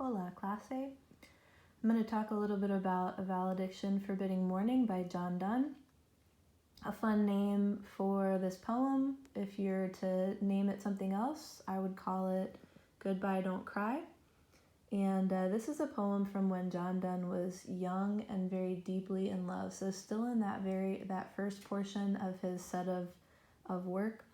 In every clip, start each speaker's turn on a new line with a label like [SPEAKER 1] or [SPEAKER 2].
[SPEAKER 1] la classe. I'm going to talk a little bit about A Valediction Forbidding Mourning by Donne. A fun name for this poem, if you're to name it something else, I would call it Goodbye, Don't Cry. And this is a poem from when John Donne was young and very deeply in love. So still in that first portion of his set of work.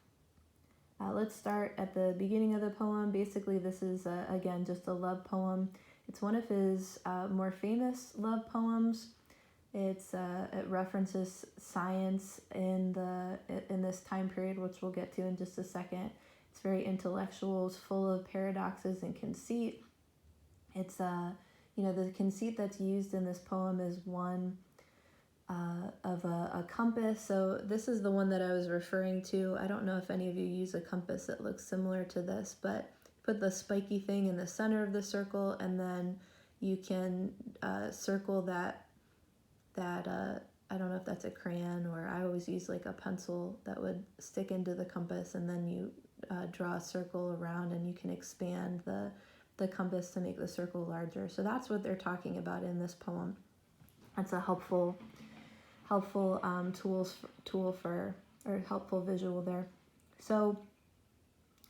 [SPEAKER 1] Let's start at the beginning of the poem. Basically, this is, again, just a love poem. It's one of his more famous love poems. It references science in this time period, which we'll get to in just a second. It's very intellectual. It's full of paradoxes and conceit. It's the conceit that's used in this poem is one of a compass. So this is the one that I was referring to. I don't know if any of you use a compass that looks similar to this, but put the spiky thing in the center of the circle, and then you can circle that I don't know if that's a crayon, or I always use like a pencil that would stick into the compass, and then you draw a circle around, and you can expand the compass to make the circle larger. So that's what they're talking about in this poem. That's a helpful helpful visual there. So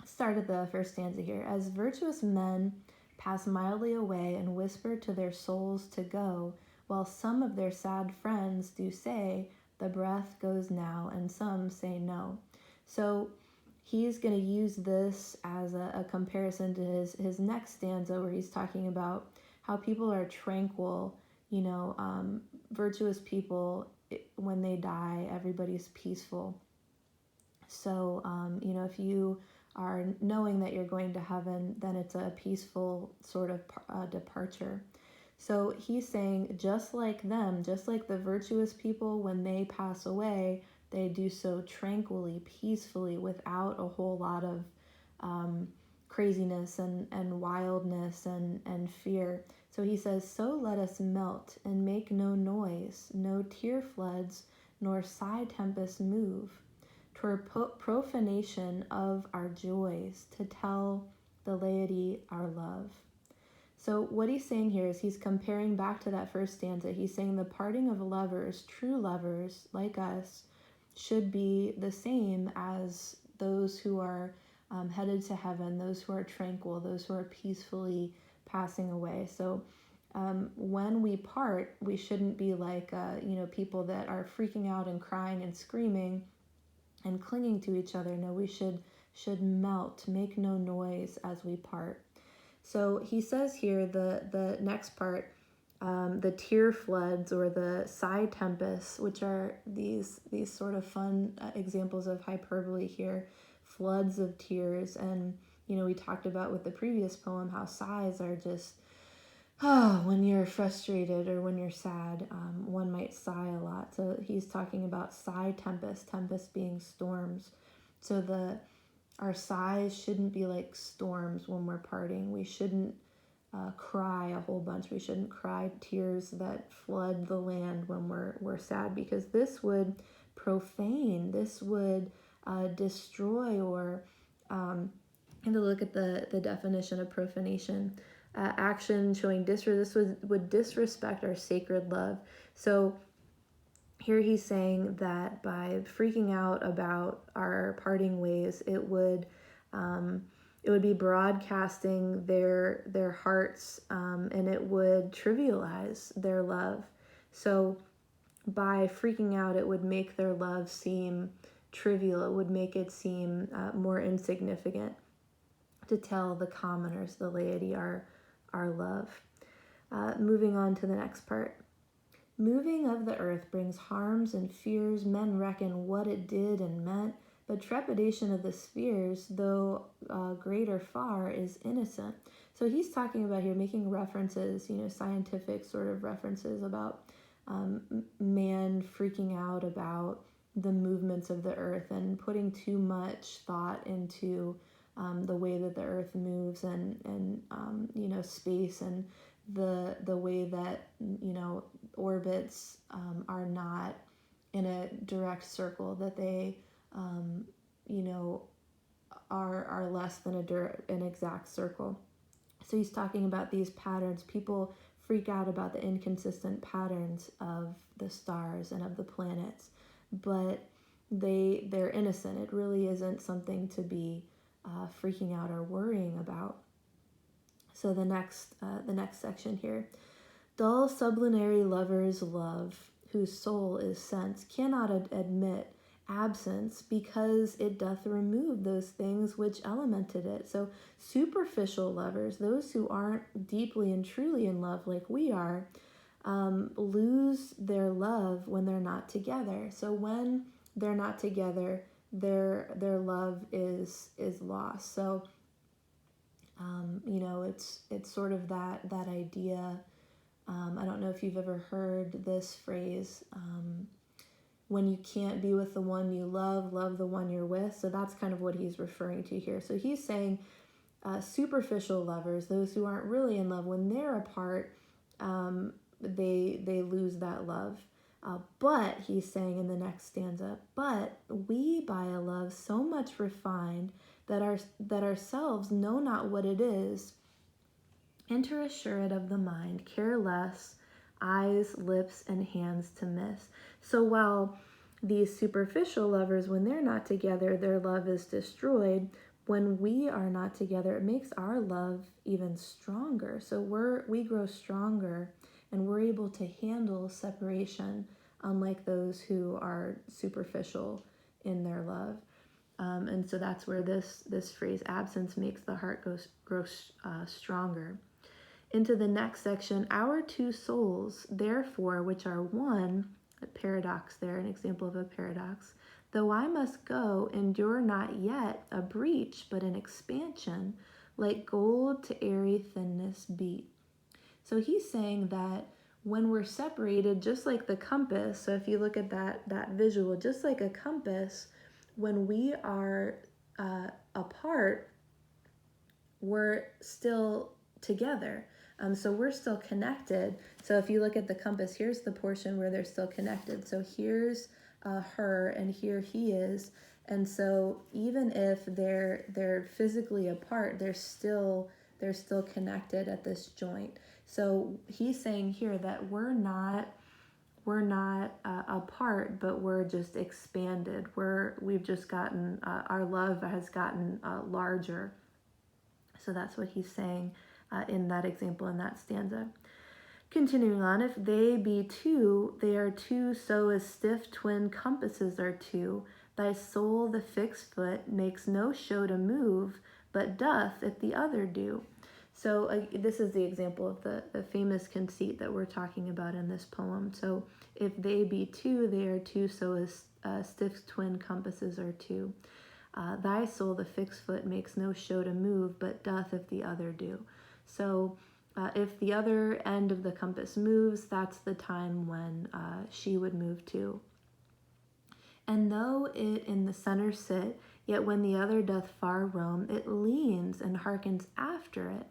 [SPEAKER 1] start at the first stanza here. As virtuous men pass mildly away and whisper to their souls to go, while some of their sad friends do say, the breath goes now, and some say no. So he's going to use this as a comparison to his next stanza, where he's talking about how people are tranquil, virtuous people, when they die, everybody's peaceful. So, if you are knowing that you're going to heaven, then it's a peaceful sort of departure. So he's saying, just like them, just like the virtuous people, when they pass away, they do so tranquilly, peacefully, without a whole lot of craziness and wildness and fear. So he says, so let us melt and make no noise, no tear floods, nor sigh tempests move. 'Twere profanation of our joys to tell the laity our love. So what he's saying here is he's comparing back to that first stanza. He's saying the parting of lovers, true lovers like us, should be the same as those who are headed to heaven, those who are tranquil, those who are peacefully passing away. So when we part, we shouldn't be like people that are freaking out and crying and screaming and clinging to each other. No, we should melt, make no noise as we part. So he says here, the next part, the tear floods or the sigh tempests, which are these sort of fun examples of hyperbole here, floods of tears. And we talked about with the previous poem how sighs are just when you're frustrated or when you're sad, one might sigh a lot. So he's talking about sigh tempest being storms. So our sighs shouldn't be like storms when we're parting. We shouldn't cry a whole bunch. We shouldn't cry tears that flood the land when we're sad, because this would profane, this would destroy, or and to look at the definition of profanation. Action showing this would disrespect our sacred love. So here he's saying that by freaking out about our parting ways, it would be broadcasting their hearts, and it would trivialize their love. So by freaking out, it would make their love seem trivial. It would make it seem more insignificant to tell the commoners, the laity, our love. Moving on to the next part. Moving of the earth brings harms and fears. Men reckon what it did and meant, but trepidation of the spheres, though greater far, is innocent. So he's talking about here, making references, scientific sort of references about man freaking out about the movements of the earth and putting too much thought into the way that the earth moves and space, and the way that orbits are not in a direct circle, that they are less than an exact circle. So he's talking about these patterns. People freak out about the inconsistent patterns of the stars and of the planets, but they're innocent. It really isn't something to be freaking out or worrying about. So the next section here. Dull sublunary lovers love, whose soul is sense, cannot admit absence, because it doth remove those things which elemented it. So superficial lovers, those who aren't deeply and truly in love like we are, lose their love when they're not together. So when they're not together, their love is lost. So it's sort of that idea. I don't know if you've ever heard this phrase, when you can't be with the one you love, love the one you're with. So that's kind of what he's referring to here. So he's saying superficial lovers, those who aren't really in love, when they're apart, they lose that love. But he's saying in the next stanza, but we by a love so much refined that ourselves know not what it is, enter assured of the mind, care less, eyes, lips, and hands to miss. So while these superficial lovers, when they're not together, their love is destroyed, when we are not together, it makes our love even stronger. So we grow stronger, and we're able to handle separation, unlike those who are superficial in their love. And so that's where this phrase, absence makes the heart grow stronger. Into the next section, our two souls, therefore, which are one, a paradox there, an example of a paradox, though I must go, endure not yet a breach, but an expansion, like gold to airy thinness beat. So he's saying that when we're separated, just like the compass, so if you look at that visual, just like a compass, when we are apart, we're still together. So we're still connected. So if you look at the compass, here's the portion where they're still connected. So here's her, and here he is. And so even if they're physically apart, they're still connected at this joint. So he's saying here that we're not apart, but we're just expanded. We've just gotten our love has gotten larger. So that's what he's saying in that example, in that stanza. Continuing on, if they be two, they are two, so as stiff twin compasses are two. Thy soul, the fixed foot, makes no show to move, but doth if the other do. So this is the example of the famous conceit that we're talking about in this poem. So if they be two, they are two, so as stiff twin compasses are two. Thy soul, the fixed foot, makes no show to move, but doth if the other do. So if the other end of the compass moves, that's the time when she would move too. And though it in the center sit, yet when the other doth far roam, it leans and hearkens after it,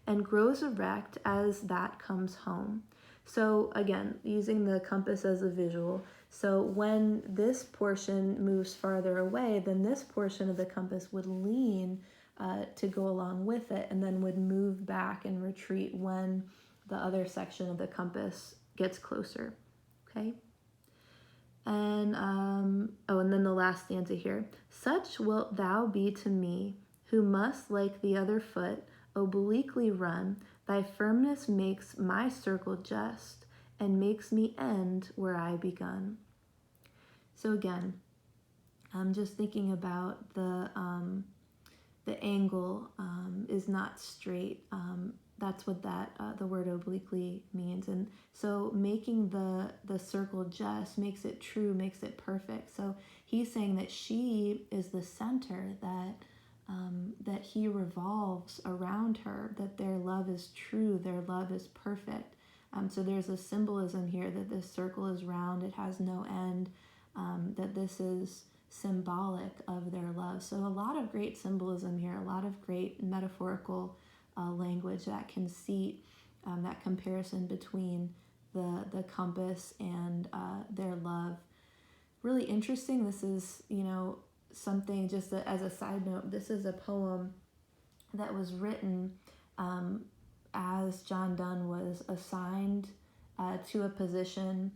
[SPEAKER 1] and grows erect as that comes home. So again, using the compass as a visual. So when this portion moves farther away, then this portion of the compass would lean to go along with it, and then would move back and retreat when the other section of the compass gets closer. Okay? And and then the last stanza here. Such wilt thou be to me, who must, like the other foot, obliquely run. Thy firmness makes my circle just, and makes me end where I begun. So again, I'm just thinking about the angle is not straight. That's what the word obliquely means. And so making the circle just makes it true, makes it perfect. So he's saying that she is the center, that he revolves around her, that their love is true, their love is perfect. So there's a symbolism here that this circle is round, it has no end, that this is symbolic of their love. So a lot of great symbolism here, a lot of great metaphorical language, that conceit, that comparison between the compass and their love. Really interesting. This is, something, just as a side note, this is a poem that was written as John Donne was assigned to a position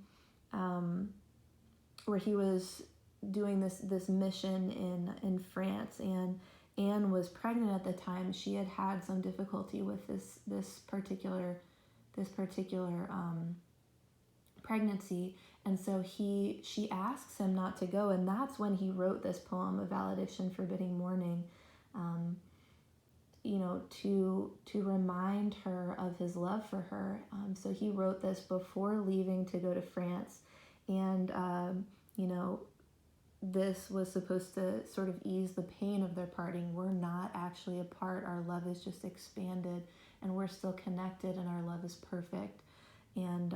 [SPEAKER 1] where he was doing this mission in France, and Anne was pregnant at the time. She had some difficulty with this particular pregnancy, and so she asks him not to go, and that's when he wrote this poem of Valediction forbidding mourning, to remind her of his love for her. So he wrote this before leaving to go to France, and this was supposed to sort of ease the pain of their parting. We're not actually apart. Our love is just expanded, and we're still connected, and our love is perfect. And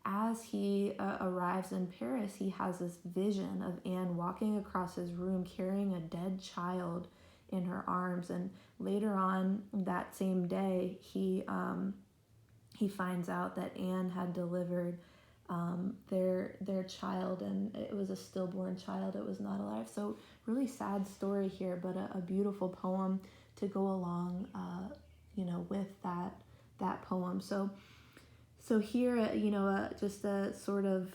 [SPEAKER 1] as he arrives in Paris, he has this vision of Anne walking across his room carrying a dead child in her arms. And later on that same day, he finds out that Anne had delivered their child, and it was a stillborn child. It was not alive. So really sad story here, but a beautiful poem to go along, with that poem. So here, just a sort of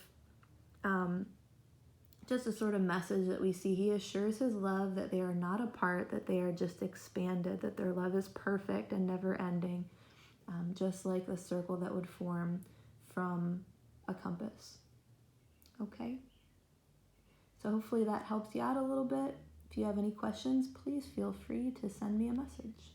[SPEAKER 1] message that we see. He assures his love that they are not apart, that they are just expanded, that their love is perfect and never ending, just like the circle that would form from a compass. Okay? So hopefully that helps you out a little bit. If you have any questions, please feel free to send me a message.